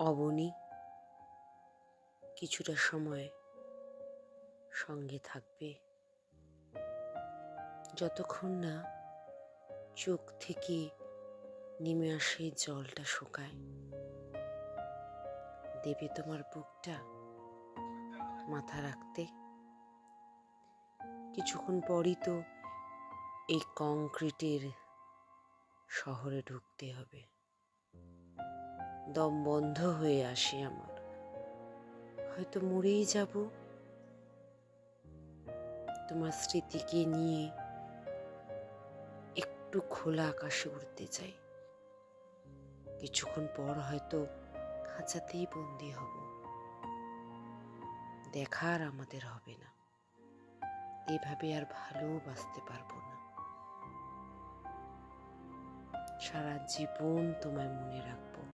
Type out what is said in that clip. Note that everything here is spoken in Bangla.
অবনী কিছুটা সময় সঙ্গে থাকবে, যতক্ষণ না চোখ থেকে নেমে আসে জলটা শুকায়। দেবে তোমার বুকটা মাথা রাখতে। কিছুক্ষণ পরই তো এই কংক্রিটের শহরে ঢুকতে হবে। দম বন্ধ হয়ে আসে আমার, হয়তো মরেই যাব। তোমার স্মৃতিকে নিয়ে একটু খোলা আকাশে উড়তে চাই। কিছুক্ষণ পর হয়তো খাঁচাতেই বন্দি হব, দেখা আর আমাদের হবে না। এভাবে আর ভালোবাসতে পারবো না। সারা জীবন তোমায় মনে রাখবো।